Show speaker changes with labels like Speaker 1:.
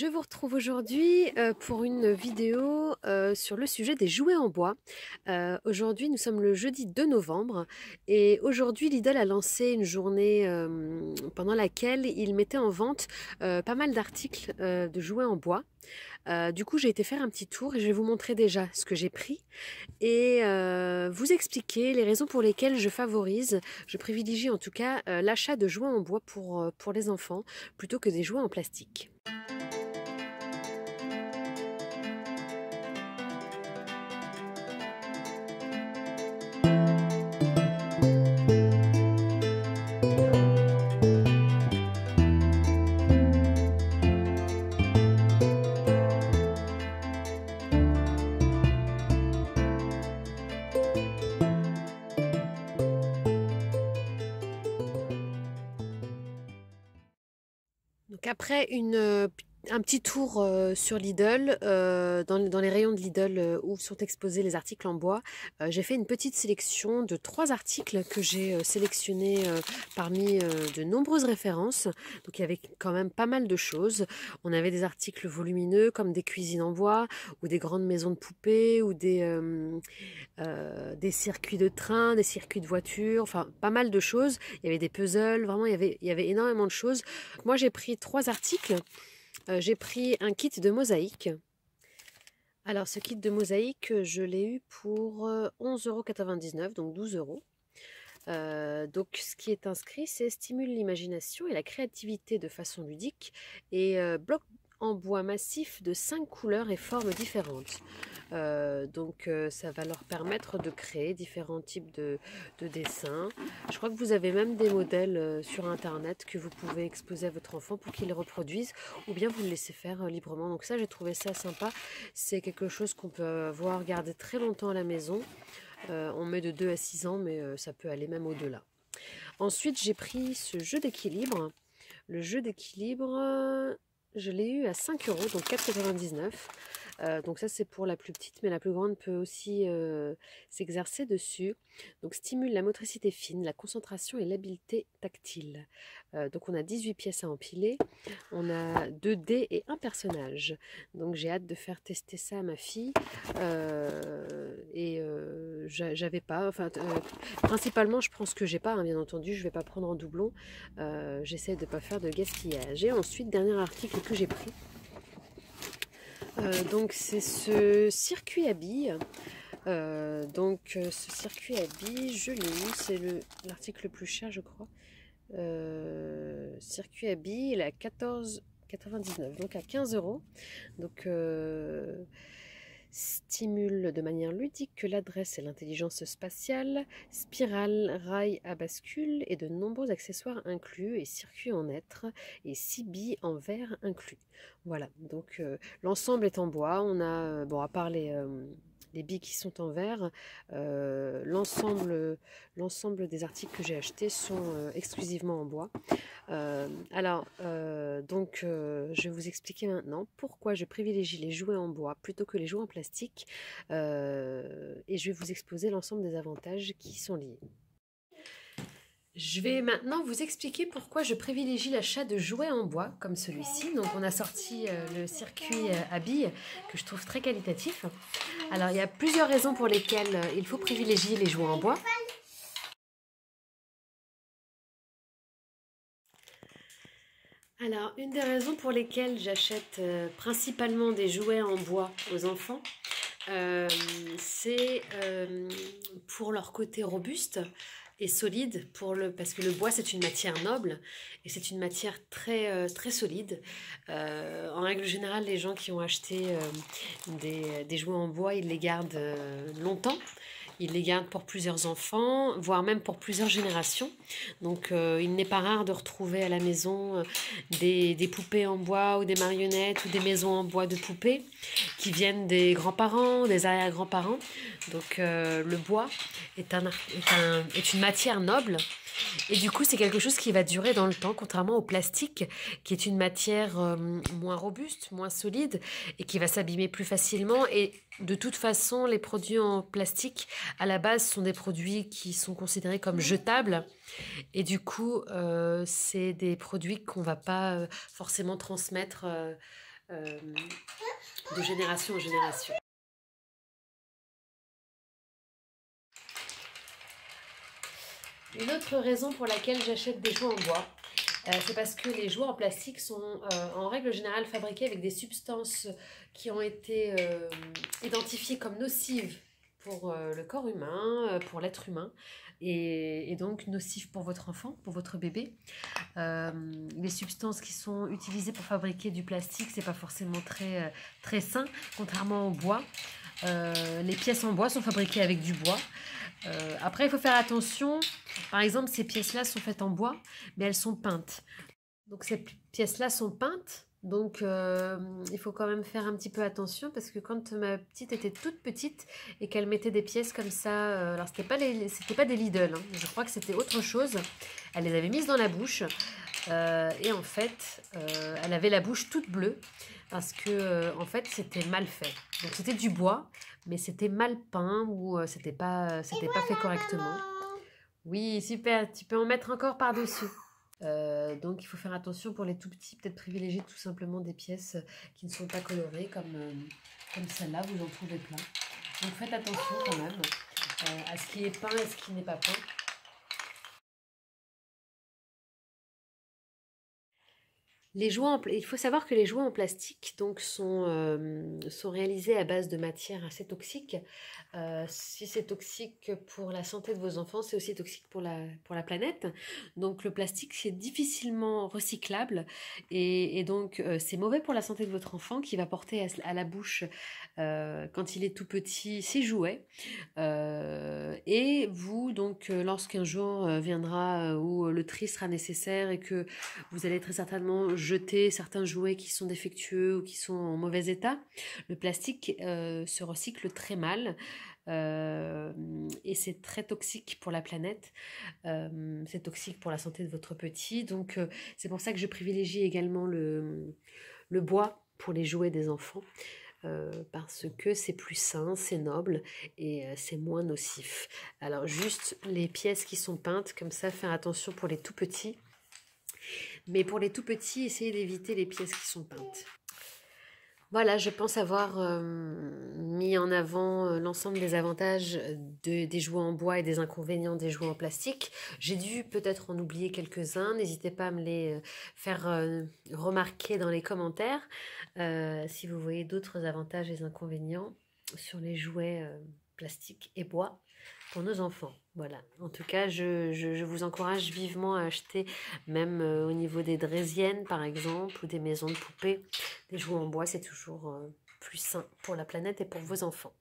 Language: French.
Speaker 1: Je vous retrouve aujourd'hui pour une vidéo sur le sujet des jouets en bois. Aujourd'hui, nous sommes le jeudi 2 novembre et aujourd'hui, Lidl a lancé une journée pendant laquelle il mettait en vente pas mal d'articles de jouets en bois. Du coup, j'ai été faire un petit tour et je vais vous montrer déjà ce que j'ai pris et vous expliquer les raisons pour lesquelles je privilégie en tout cas l'achat de jouets en bois pour les enfants plutôt que des jouets en plastique. Donc après un petit tour sur Lidl, dans les rayons de Lidl où sont exposés les articles en bois, j'ai fait une petite sélection de 3 articles que j'ai sélectionnés parmi de nombreuses références. Donc il y avait quand même pas mal de choses. On avait des articles volumineux comme des cuisines en bois ou des grandes maisons de poupées ou des circuits de train, des circuits de voiture, enfin pas mal de choses. Il y avait des puzzles, vraiment il y avait énormément de choses. Moi j'ai pris 3 articles. J'ai pris un kit de mosaïque. Alors ce kit de mosaïque, je l'ai eu pour 11,99 €, donc 12 €. Donc ce qui est inscrit, c'est stimule l'imagination et la créativité de façon ludique et bloc en bois massif de 5 couleurs et formes différentes. Ça va leur permettre de créer différents types de dessins. Je crois que vous avez même des modèles sur internet que vous pouvez exposer à votre enfant pour qu'il les reproduise ou bien vous le laissez faire librement. Donc ça, j'ai trouvé ça sympa. C'est quelque chose qu'on peut avoir gardé très longtemps à la maison. On met de 2 à 6 ans, mais ça peut aller même au-delà. Ensuite, j'ai pris ce jeu d'équilibre. Le jeu d'équilibre, je l'ai eu à 5 €, donc 4,99 €. Donc ça, c'est pour la plus petite, mais la plus grande peut aussi s'exercer dessus. Donc stimule la motricité fine, la concentration et l'habileté tactile. Donc on a 18 pièces à empiler. On a 2 dés et un personnage. Donc j'ai hâte de faire tester ça à ma fille. J'avais pas, principalement je prends ce que j'ai pas, hein, bien entendu, je vais pas prendre en doublon. J'essaie de pas faire de gaspillage. Et ensuite, dernier article que j'ai pris. Donc c'est ce circuit à billes. Ce circuit à billes, je l'ai eu, c'est l'article le plus cher, je crois. Circuit à billes, il est à 14,99 €, donc à 15 €. Donc stimule de manière ludique que l'adresse et l'intelligence spatiale, spirale, rail à bascule et de nombreux accessoires inclus et circuits en être et 6 billes en verre inclus. Voilà, donc l'ensemble est en bois. On a, bon, à part les billes qui sont en verre, l'ensemble des articles que j'ai achetés sont exclusivement en bois. Je vais vous expliquer maintenant pourquoi je privilégie les jouets en bois plutôt que les jouets en plastique et je vais vous exposer l'ensemble des avantages qui sont liés. Je vais maintenant vous expliquer pourquoi je privilégie l'achat de jouets en bois comme celui-ci. Donc on a sorti le circuit à billes que je trouve très qualitatif. Alors il y a plusieurs raisons pour lesquelles il faut privilégier les jouets en bois. Alors, une des raisons pour lesquelles j'achète principalement des jouets en bois aux enfants, c'est pour leur côté robuste et solide, parce que le bois c'est une matière noble et c'est une matière très solide. En règle générale, les gens qui ont acheté des jouets en bois, ils les gardent longtemps. Ils les gardent pour plusieurs enfants, voire même pour plusieurs générations. Donc il n'est pas rare de retrouver à la maison des poupées en bois ou des marionnettes ou des maisons en bois de poupées qui viennent des grands-parents, des arrière-grands-parents. Donc le bois est une matière noble et du coup c'est quelque chose qui va durer dans le temps, contrairement au plastique qui est une matière moins robuste, moins solide et qui va s'abîmer plus facilement. Et de toute façon, les produits en plastique à la base sont des produits qui sont considérés comme jetables et du coup c'est des produits qu'on va pas forcément transmettre de génération en génération. Une autre raison pour laquelle j'achète des jouets en bois, c'est parce que les jouets en plastique sont en règle générale fabriqués avec des substances qui ont été identifiées comme nocives pour le corps humain, pour l'être humain, et donc nocives pour votre enfant, pour votre bébé. Les substances qui sont utilisées pour fabriquer du plastique, c'est pas forcément très sain, contrairement au bois. Les pièces en bois sont fabriquées avec du bois. Après, il faut faire attention. Par exemple, ces pièces-là sont faites en bois, mais elles sont peintes. Donc, ces pièces-là sont peintes. Donc, il faut quand même faire un petit peu attention parce que quand ma petite était toute petite et qu'elle mettait des pièces comme ça, alors c'était pas des Lidl, hein, je crois que c'était autre chose. Elle les avait mises dans la bouche et en fait, elle avait la bouche toute bleue parce que en fait, c'était mal fait. Donc, c'était du bois, mais c'était mal peint ou c'était pas fait correctement. Oui, super, tu peux en mettre encore par-dessus. Donc il faut faire attention pour les tout petits, peut-être privilégier tout simplement des pièces qui ne sont pas colorées comme celle-là, vous en trouvez plein. Donc faites attention quand même à ce qui est peint et ce qui n'est pas peint. Il faut savoir que les jouets en plastique donc, sont réalisés à base de matières assez toxiques. Si c'est toxique pour la santé de vos enfants, c'est aussi toxique pour la planète. Donc le plastique, c'est difficilement recyclable et donc c'est mauvais pour la santé de votre enfant qui va porter à la bouche, quand il est tout petit, ses jouets. Et vous, donc, lorsqu'un jour viendra où le tri sera nécessaire et que vous allez très certainement jeter certains jouets qui sont défectueux ou qui sont en mauvais état, le plastique se recycle très mal et c'est très toxique pour la planète, c'est toxique pour la santé de votre petit, donc c'est pour ça que je privilégie également le bois pour les jouets des enfants. Parce que c'est plus sain, c'est noble et c'est moins nocif. Alors juste les pièces qui sont peintes, comme ça, faire attention pour les tout petits. Mais pour les tout petits, essayez d'éviter les pièces qui sont peintes. Voilà, je pense avoir mis en avant l'ensemble des avantages des jouets en bois et des inconvénients des jouets en plastique. J'ai dû peut-être en oublier quelques-uns. N'hésitez pas à me les faire remarquer dans les commentaires si vous voyez d'autres avantages et inconvénients sur les jouets plastiques et bois pour nos enfants. Voilà. En tout cas, je vous encourage vivement à acheter, même au niveau des draisiennes par exemple, ou des maisons de poupées, des jouets en bois, c'est toujours plus sain pour la planète et pour vos enfants.